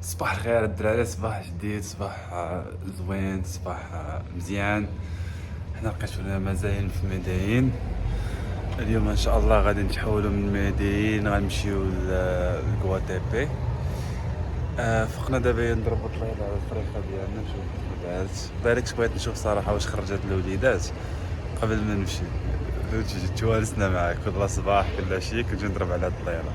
صباح الخير الدراري، صباح جديد، صباح زوين، صباح مزيان. حنا لقيتونا مازالين في مداين. اليوم ان شاء الله غادي نتحولوا من مداين غنمشيو لكواتيبي. فقنا دابا نضربوا طليله على الطريقه ديالنا، نشوف الوليدات. بالك بغيت نشوف صراحه واش خرجت الوليدات قبل ما نمشي. توالسنا معاك كل صباح كل عشيه كنجي نضرب على الطليله.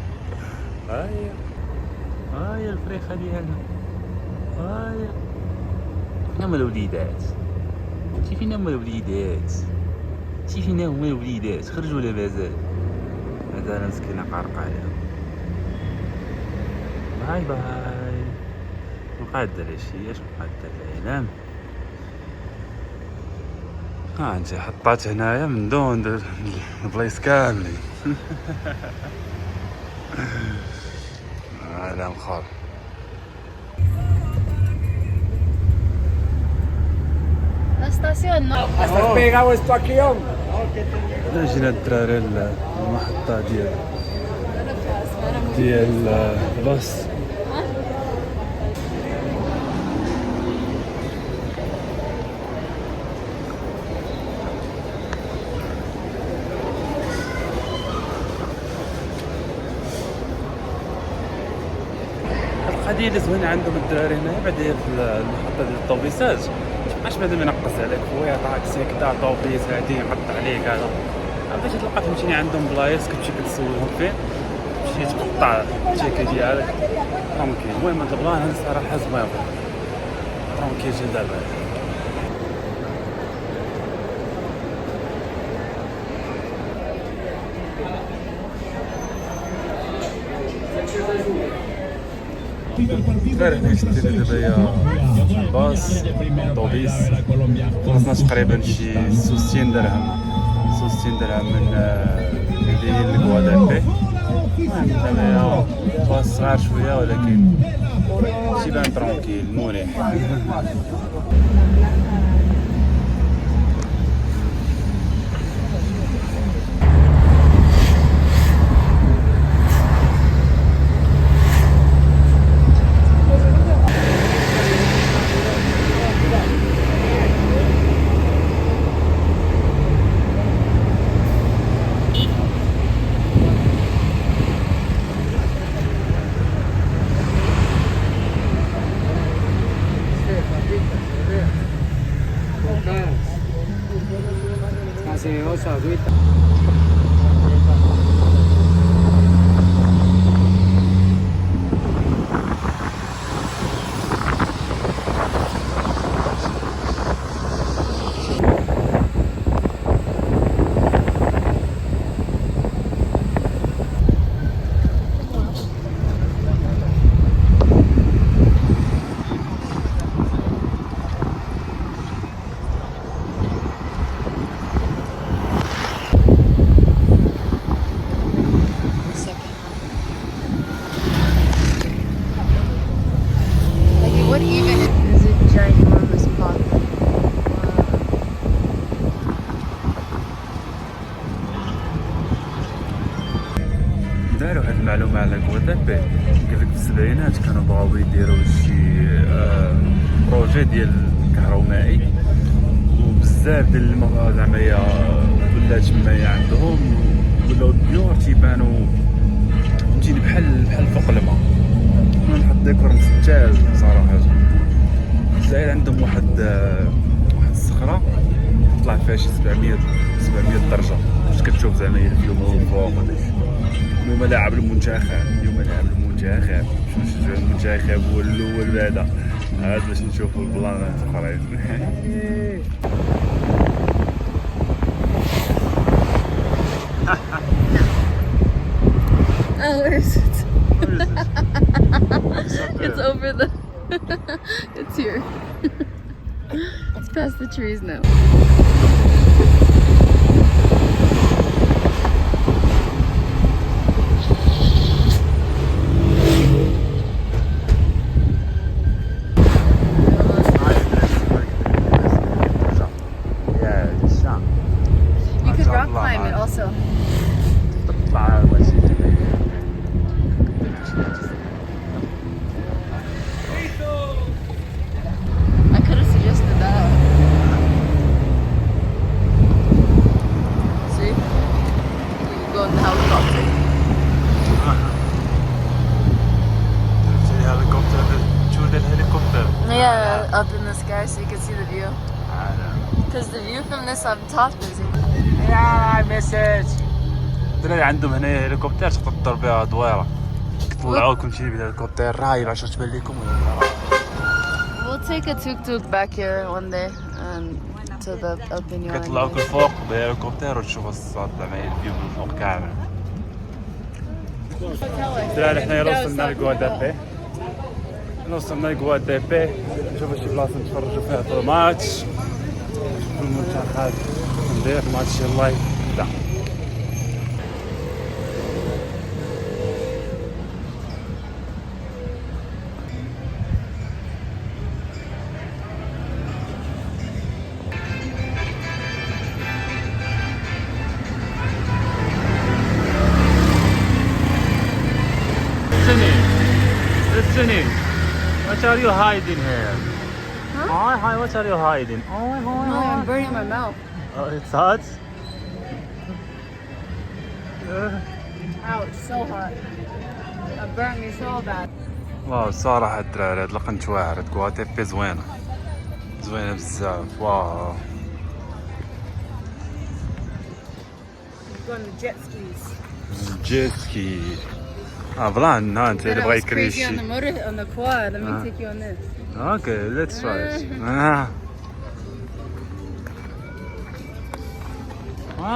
هاي الفريخه ديالنا، هاي فين هما الوليدات؟ فين هما الوليدات؟ فين هما الوليدات؟ خرجوا ولا مازال؟ مازال مسكينه قارقايه. باي باي. مقادة العشية، اش مقادة الاعلام. انت حطات هنايا من دون البلايص كاملين. لا مخار. La estación, ¿no? ¿Estás pegado esto aquí, hombre? جينا الدراري المحطة ديال الباص. القضية اللي زوينة عندهم الدراري هنا بعدين في المحطة ديال الطوبيسات، متبقاش بنادم ينقص عليك خويا طاكسي كدا طوبيس هادي يقطع عليك هذا. عرفتي تلقى فهمتيني عندهم بلايص كتمشي كتسولهم فين، تمشي تقطع التيكي ديالك ترونكيل. المهم هاد البلان هذا صراحة زوين ترونكيل جا دابا. الدراري حنا شدينا دابا الباص الطوبيس، خلصنا تقريبا شي 60 درهم من مدينة لكوادابي. المهم دابا باص صغار شويه ولكن شي بان ترونكيل مريح. Gaseosa, agüita. What even is a ginormous pot? داروا هاد المعلومة على كوادابي، قالك في السبعينات كانوا بغاو يديروا شي بروجي ديال كهرومائي، وبزاف ديال المرات زعما ولات تمايا عندهم ولاو الديور تيبانو فهمتيني بحال فوق الماء. نحط ديكور مستاهل صراحة. الجزائر عندهم واحد الصخرة طلع فيها شي 700 درجة، باش كتشوف زعما الفيو من الفوق وداكشي. اليوم لاعب المنتخب، باش نشجعو المنتخب هو الاول بعدا عاد باش نشوفو البلانات الاخرين. Oh, where is it? It's over the... It's here. It's past the trees now. You could rock climb it also. up in the sky so you can see the view. Because the view from this up top is يا مساج الدراري عندهم هنايا هليكوبتر تقدر تضرب بها دويره طلعوكم شي بالهليكوبتر رايب عشان تبان لكم. We'll take a tuk-tuk back here one day and to the El Peñon. كيطلعوك الفوق بالهليكوبتر وتشوف الصوت زعما الفيو من الفوق كامل. الدراري حنا وصلنا لغوادابي. وصلنا لغوادابي نشوفوا شي بلاصه نتفرجوا فيها في الماتش. في المنتخب ندير ماتش يلا يبدا. Listening. What are you hiding here? Huh? Hi, what are you hiding? No, I'm burning my mouth. Oh, it's hot? Ouch, so hot. It burned me so bad. واو الصراحة الدراري هاد لقنت واعرة غواتيبي زوينة زوينة بزاف. واو Go on the jet skis. جيتسكي بلان ها انت اللي بغا يكري crazy on the شي. motor, on the quad. Let me take you on this. اوكي ليتس تراي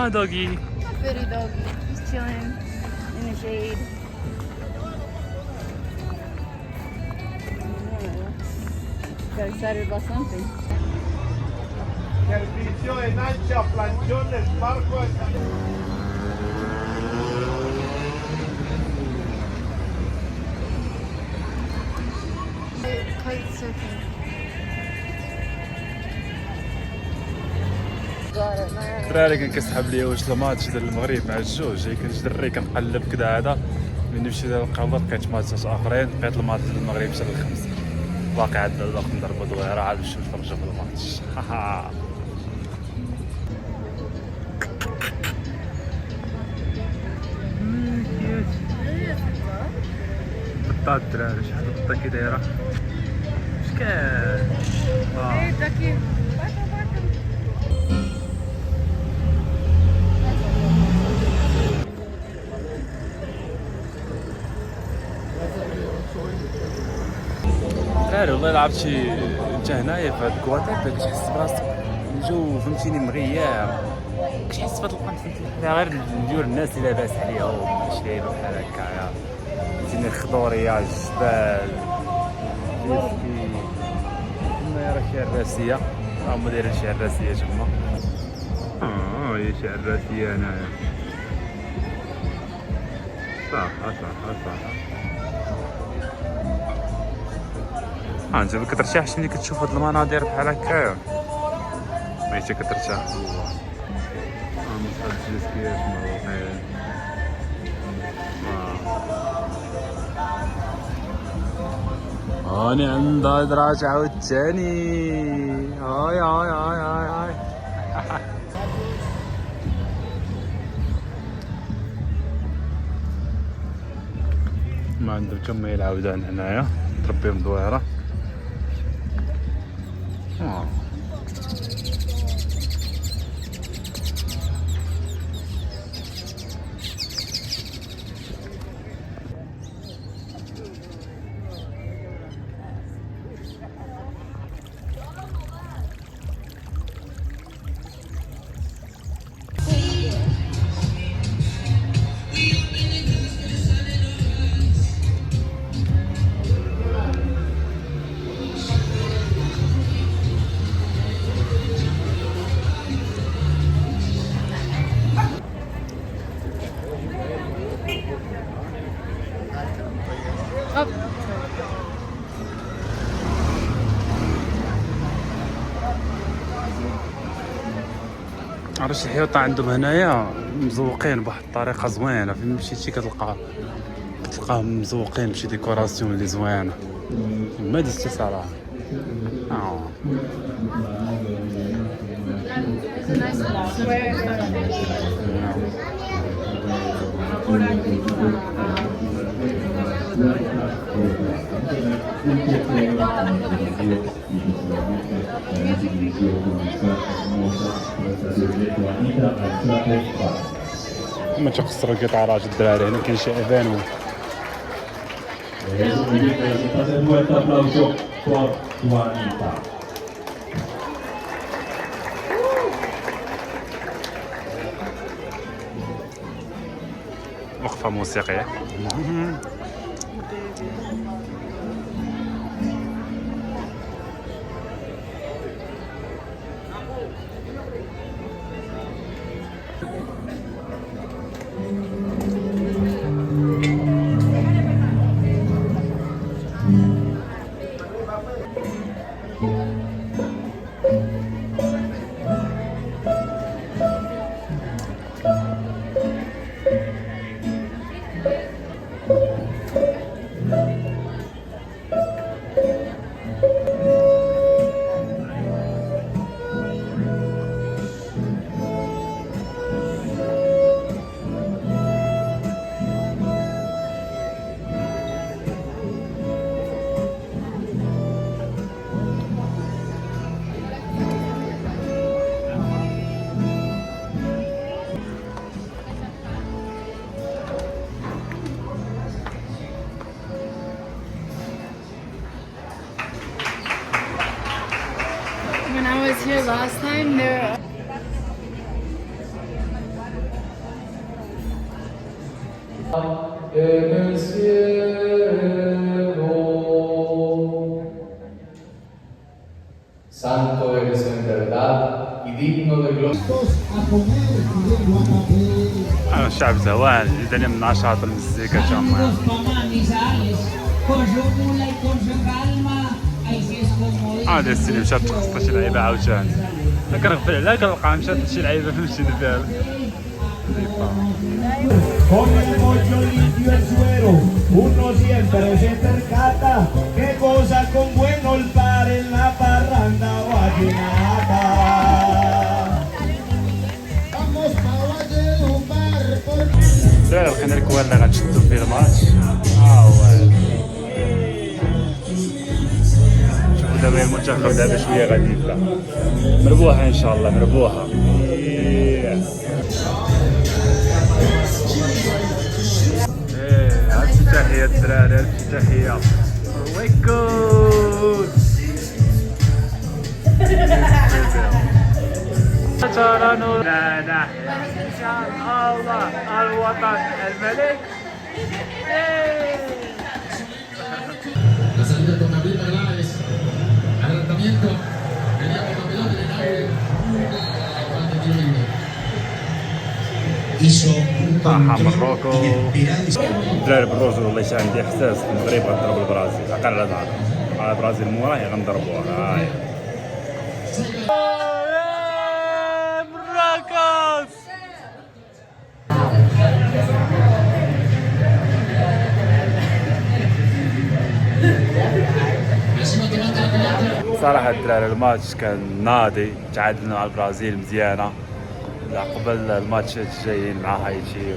دوغي. Pretty doggy. He's chilling in the shade. Got excited about something. Servicio de lancha, planchones, barcos. Kite surfing. الدراري كان كيسحب ليا واش الماتش ديال المغرب مع الجوج هي كنت دري كنقلب كدا هذا من نمشي للقهوه لقيت ماتشات اخرين لقيت الماتش ديال المغرب حتى للخمس باقي عندنا الوقت نضربوا دويره عاد نمشيو نتفرجوا في الماتش. بطة الدراري شحال بطة كي دايرة اش كان. ducky. الدراري والله لعبت شي انت هنايا في هاد كواتيبي كتحس براسك الجو فهمتيني مغياب كتحس بهاد القنت فهمتيني غير ندير الناس اللي لاباس عليهم ماشي لعيبه بحال هكايا فهمتيني الخضوريه الجبال كيفكي هنايا راه شي عراسيه هما دايرين شي عراسيه تما. هي شي عراسيه هنايا صح. انت ما كترتاحش ملي كتشوف هاد المناظر بحال هكايا ماشي كترتاح. مصحاب الجيسكيات مروحين هاني عند دراج عاوتاني. هاي ما عندهم كما يلعبدان هنايا تربيهم دويره. عرفت الحيوطة عندهم هنايا مزوقين بواحد الطريقة زوينة فين مشيتي كتلقاهم مزوقين بشي ديكوراسيون اللي زوينة ما دزتي صراحة. ما تقصر القطارات الدراري هنا كاين شي ايفينمون. وقفة موسيقية. When I was here last time, there. En el cielo, santo eres en verdad y digno de gloria. الشعب زوان جدا من نشاط المزيكا تما. هذا السينما مشات تخصص شي لعيبه عاوتاني. كنغفل عليها كنلقى مشات شي لعيبه فهمتي دابا. Con el mocho limpio el suero, uno siempre se percata que cosa con buen olfar en la parranda vallenata. Vamos pa' Valledupar por... دابا لقينا الكوال اللي غنشدو فيه الماتش. هو شوفوا دابا المنتخب دابا شويه غادي يبدا مربوحه ان شاء الله مربوحه. تحية الدراري تحية ويكود ترى نورنا نحيا إن شاء الله الوطن الملك. La salida con Gabriel Peláez, adelantamiento, venía con la pelota en el aire, bastante tiro libre. hizo un طاحة control مروكو. الدراري بالرجل والله شي عندي احساس المغرب غتضرب البرازيل عقل على ظهرها على البرازيل موراهي غنضربوها. هاي مراكش صراحة الدراري الماتش كان ناضي، تعادلنا مع البرازيل مزيانة. لا قبل الماتشات الجايين مع هايتي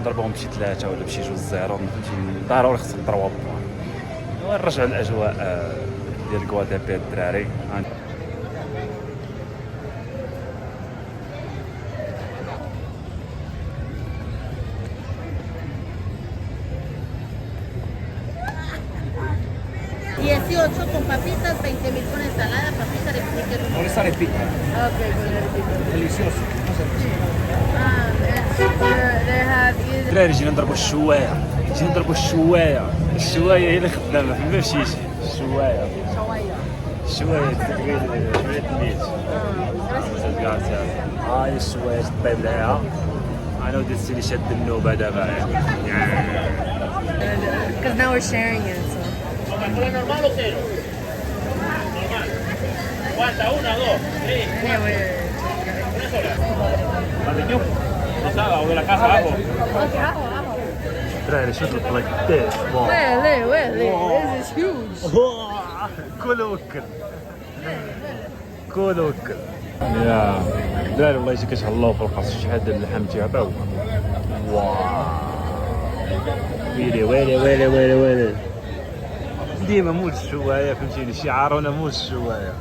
نضربوهم بشي 3 ولا بشي 2-0 فهمتي ضروري خصهم 3 بوان ونرجعوا الاجواء ديال كواتيبي الدراري. con papitas, 20.000 con ensalada, papitas, repite. Con esa repita, Ok, con la repita. delicioso. No sé. They have either... الدراري جينا نضربوا الشوايه، جينا نضربوا الشوايه. الشوايه هي اللي خدامه في المشيش. الشوايه الشوايه تقريبا شويه الميت. هاي الشوايه طيب لها انا ودي السيدي شد النوبه دابا. Because now we're sharing it, so. ¿Normal o cero? Normal. ¿Cuánta? ¿Una, dos, tres? Yeah, we're... ¿Una sola? ¿La de Ñuco? ¿Pasada o de la casa abajo? الدراري شوفوا البلاكتات. This is huge. كل وكل كل وكل يا الدراري والله شي كتهلاو في القصر شحال اللحم تيعطيو. واو ويلي ويلي ويلي ويلي ويلي ديما مول الشوايه فهمتيني، شعارنا مول الشوايه،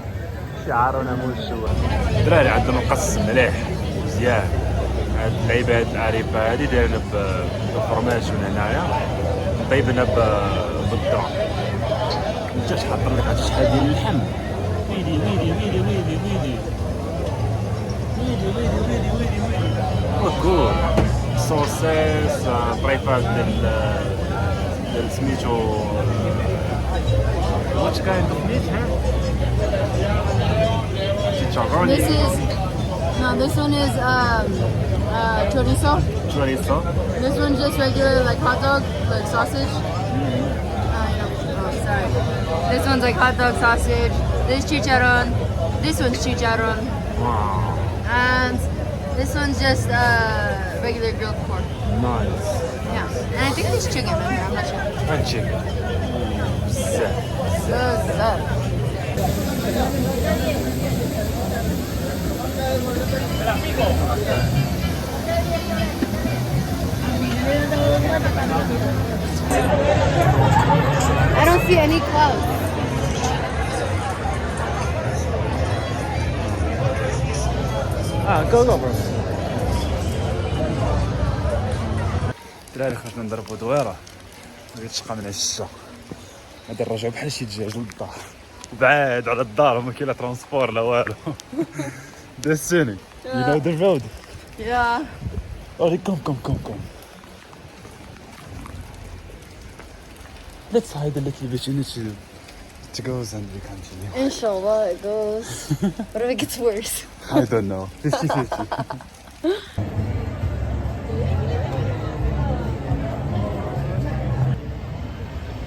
شعارنا مول الشوايه. الدراري عندهم مقص مليح مزيان. هاد اللعيبه هاد الاريبه هادي دايرين بفرماج من هنايا، طيبنا بالذره. انت شحال حاط لك هاد شحال ديال اللحم، ويلي ويلي ويلي ويلي ويلي وكول صوصيس بريفات ديال سميتو واتش كاين اوف ميت ها chicharroni. This one is chorizo. Chorizo. This one's just regular like hot dog, like sausage. Sorry. This one's like hot dog sausage. This chicharron. This one's chicharron. Wow. And this one's just regular grilled pork. Nice. Yeah. And I think there's chicken in there. I'm not sure. And chicken. بزاف. Bzzaf. I don't see any clouds. Go bro. الدراري خرجنا نضربو دويره، بغيت تشقى من الشتا. غادي نرجعو بحال شي دجاج للدار، بعاد على الدار وما كاين لا ترونسبور لا والو. Destiny, you know the road. Yeah. Oh, come. Let's hide a little bit in it goes and we continue. Inshallah it goes. What if it gets worse? I don't know. 50-50.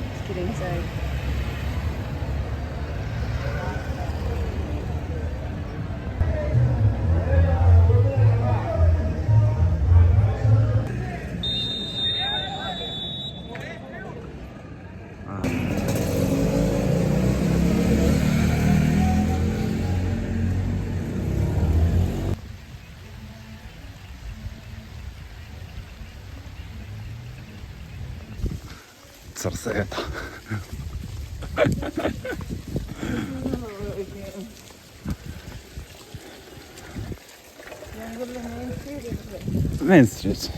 Just kidding, sorry. صرصيطة. مين ستريت.